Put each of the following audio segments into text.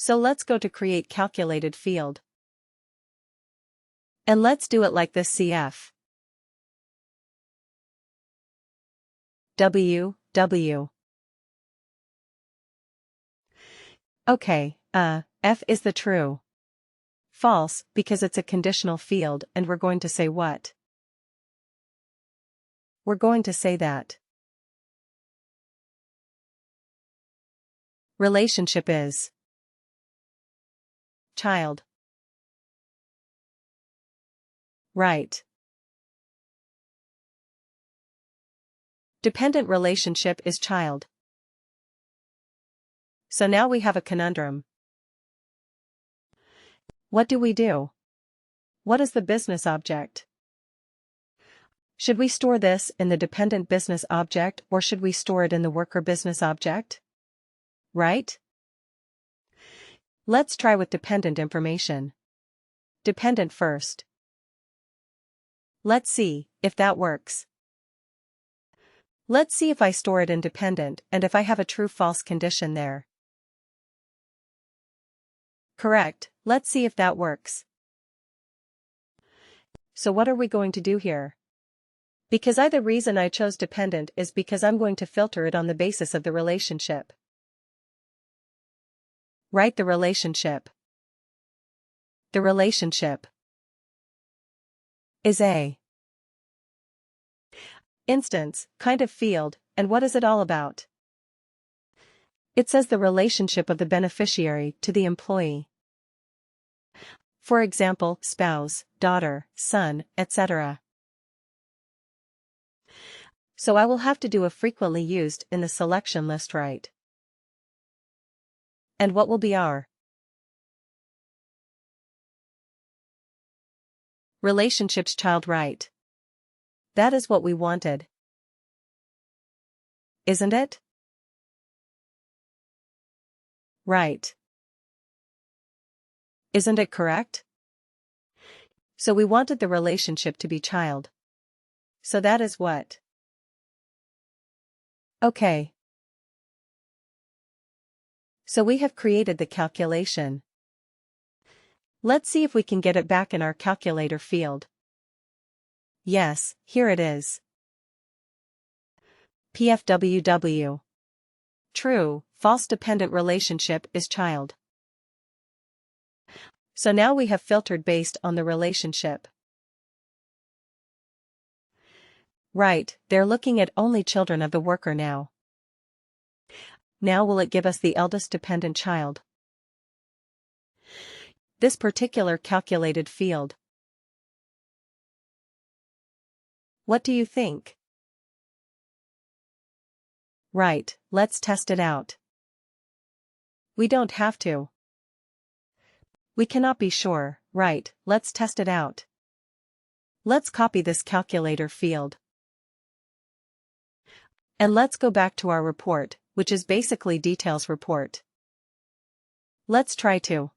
So let's go to create calculated field. And let's do it like this: CF W. Okay, F is the true. False, because it's a conditional field, and we're going to say what? We're going to say that relationship is child. Right. Dependent relationship is child. So now we have a conundrum. What do we do? What is the business object? Should we store this in the dependent business object, or should we store it in the worker business object? Right? Let's try with dependent information. Dependent first. Let's see if that works. Let's see if I store it in dependent and if I have a true-false condition there. Correct, let's see if that works. So what are we going to do here? Because the reason I chose dependent is because I'm going to filter it on the basis of the relationship. Write the relationship. The relationship is a instance, kind of field, and what is it all about? It says the relationship of the beneficiary to the employee. For example, spouse, daughter, son, etc. So I will have to do a frequently used in the selection list, right? And what will be our relationship's child, right? That is what we wanted. Isn't it? Right. Isn't it correct? So we wanted the relationship to be child. So that is what? Okay. So we have created the calculation. Let's see if we can get it back in our calculator field. Yes, here it is. PFWW. True, false dependent relationship is child. So now we have filtered based on the relationship. Right, they're looking at only children of the worker now. Now will it give us the eldest dependent child? This particular calculated field. What do you think? Right, let's test it out. We don't have to. We cannot be sure, right, let's test it out. Let's copy this calculator field. And let's go back to our report, which is basically details report. Let's try to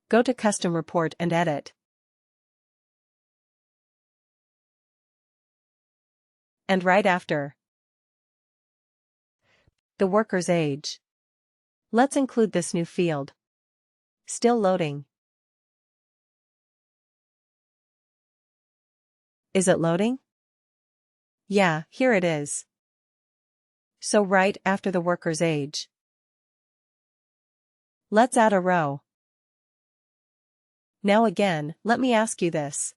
go to custom report and edit. And right after the worker's age, let's include this new field. Still loading. Is it loading? Yeah, here it is. So right after the worker's age, let's add a row. Now again, let me ask you this.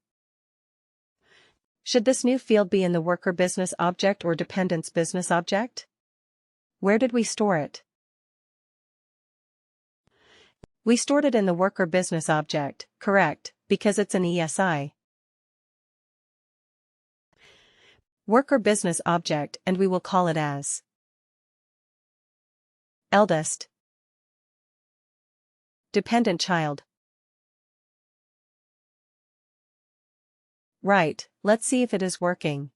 Should this new field be in the worker business object or dependent's business object? Where did we store it? We stored it in the worker business object, correct, because it's an ESI. Worker business object, and we will call it as eldest dependent child. Right, let's see if it is working.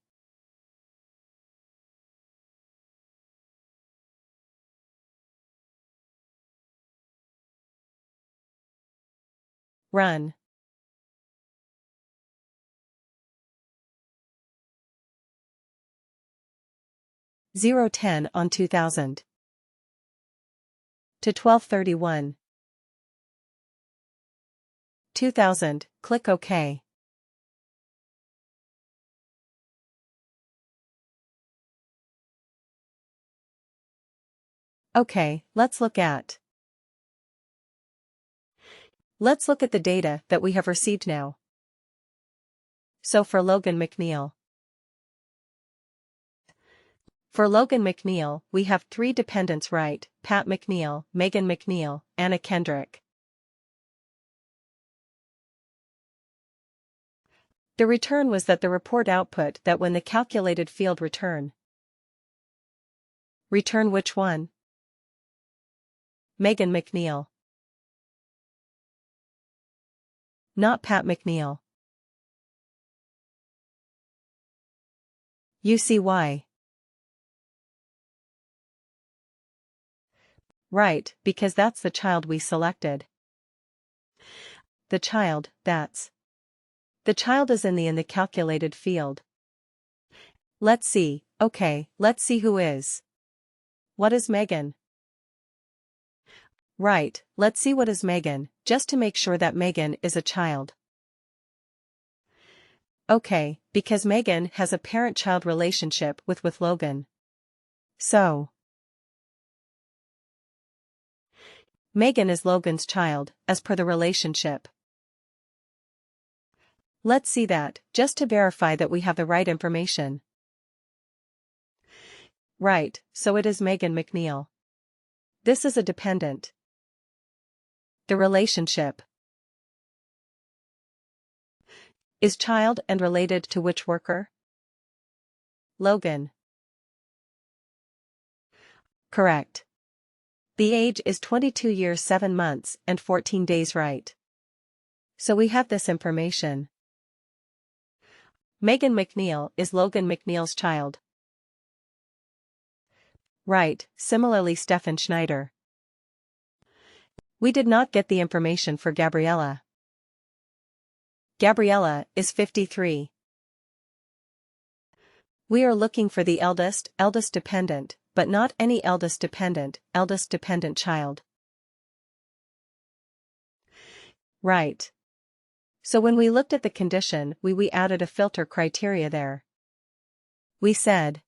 Run. (010 on 2000). to 12/31. 2000, click OK. Okay, let's look at the data that we have received now. So for Logan McNeil. For Logan McNeil, we have 3 dependents, right? Pat McNeil, Megan McNeil, Anna Kendrick. The return was that the report output that when the calculated field return which one? Megan McNeil. Not Pat McNeil. You see why? Right, because that's the child we selected. The child is in the calculated field. Let's see, okay, let's see who is. What is Megan? Right, let's see what is Megan, just to make sure that Megan is a child. Okay, because Megan has a parent-child relationship with Logan. So, Megan is Logan's child, as per the relationship. Let's see that, just to verify that we have the right information. Right, so it is Megan McNeil. This is a dependent. The relationship is child and related to which worker? Logan. Correct. The age is 22 years 7 months and 14 days, right? So we have this information. Megan McNeil is Logan McNeil's child. Right, similarly Stefan Schneider. We did not get the information for Gabriella. Gabriella is 53. We are looking for the eldest dependent, but not any eldest dependent child. Right. So when we looked at the condition, we added a filter criteria there. We said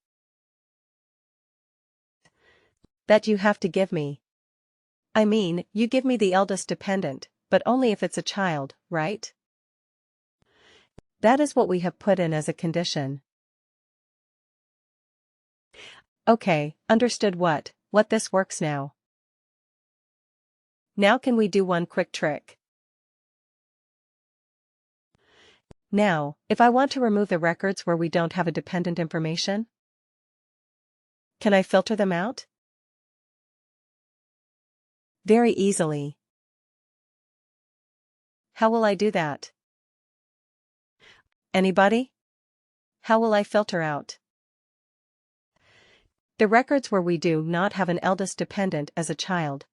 that you have to give me. I mean, you give me the eldest dependent, but only if it's a child, right? That is what we have put in as a condition. Okay, understood what this works now. Now can we do one quick trick? Now, if I want to remove the records where we don't have a dependent information, can I filter them out? Very easily. How will I do that? Anybody? How will I filter out the records where we do not have an eldest dependent as a child?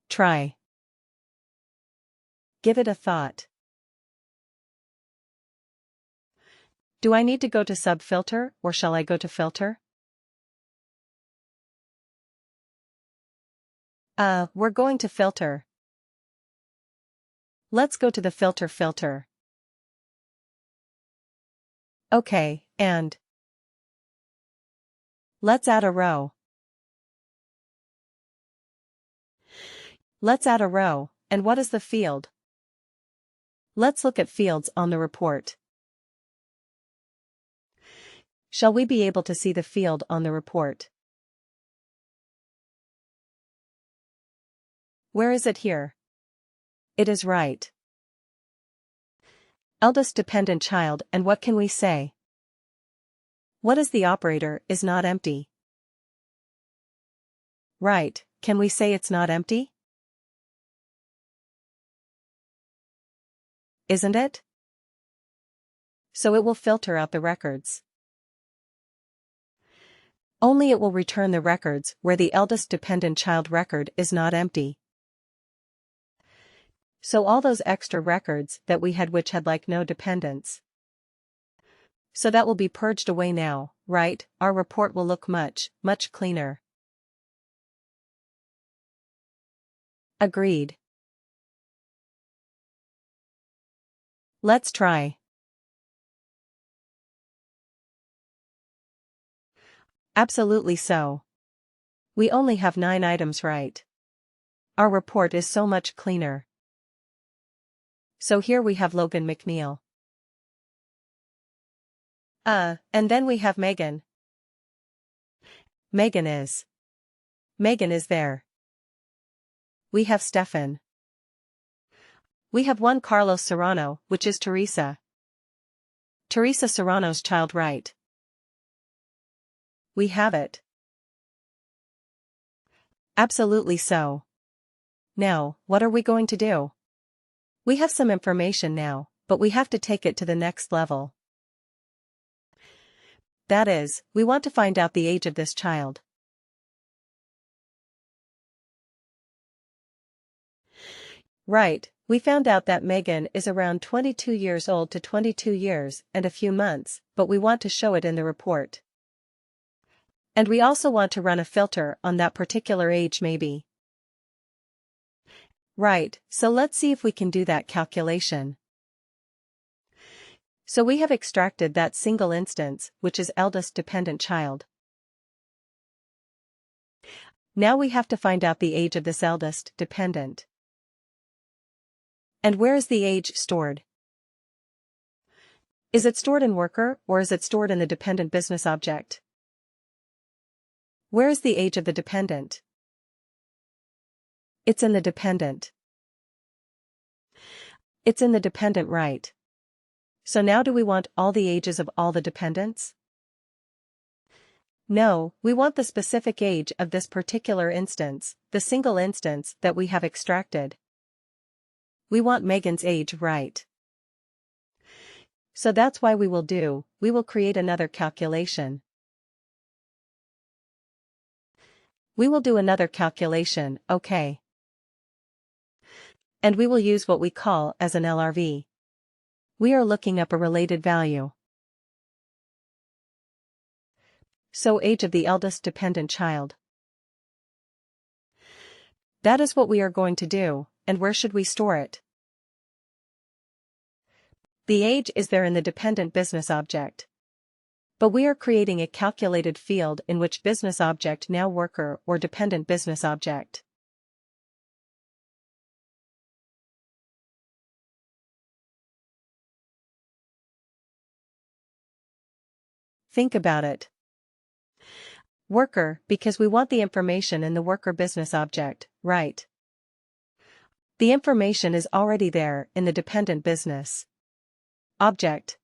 Try. Give it a thought. Do I need to go to sub-filter, or shall I go to filter? We're going to filter. Let's go to the filter. Okay, and let's add a row. Let's add a row, and what is the field? Let's look at fields on the report. Shall we be able to see the field on the report? Where is it here? It is right. Eldest dependent child, and what can we say? What is the operator is not empty? Right, can we say it's not empty? Isn't it? So it will filter out the records. Only it will return the records where the eldest dependent child record is not empty. So all those extra records that we had which had like no dependents. So that will be purged away now, right? Our report will look much, much cleaner. Agreed. Let's try. Absolutely so. We only have 9 items right. Our report is so much cleaner. So here we have Logan McNeil. And then we have Megan. Megan is there. We have Stefan. We have one Carlos Serrano, which is Teresa. Teresa Serrano's child, right? We have it. Absolutely so. Now, what are we going to do? We have some information now, but we have to take it to the next level. That is, we want to find out the age of this child. Right, we found out that Megan is around 22 years old to 22 years and a few months, but we want to show it in the report. And we also want to run a filter on that particular age maybe. Right, so let's see if we can do that calculation. So we have extracted that single instance, which is eldest dependent child. Now we have to find out the age of this eldest dependent. And where is the age stored? Is it stored in worker or is it stored in the dependent business object? Where is the age of the dependent? It's in the dependent. It's in the dependent, right? So now do we want all the ages of all the dependents? No, we want the specific age of this particular instance, the single instance that we have extracted. We want Megan's age, right? So that's why we will create another calculation. We will do another calculation, okay. And we will use what we call as an LRV. We are looking up a related value. So age of the eldest dependent child. That is what we are going to do, and where should we store it? The age is there in the dependent business object. But we are creating a calculated field in which business object now worker or dependent business object. Think about it. Worker, because we want the information in the worker business object, right? The information is already there in the dependent business object.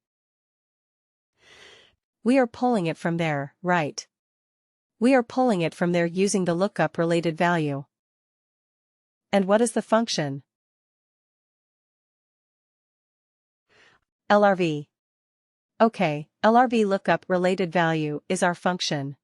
We are pulling it from there, right? We are pulling it from there using the lookup related value. And what is the function? LRV. Okay, LRV lookup related value is our function.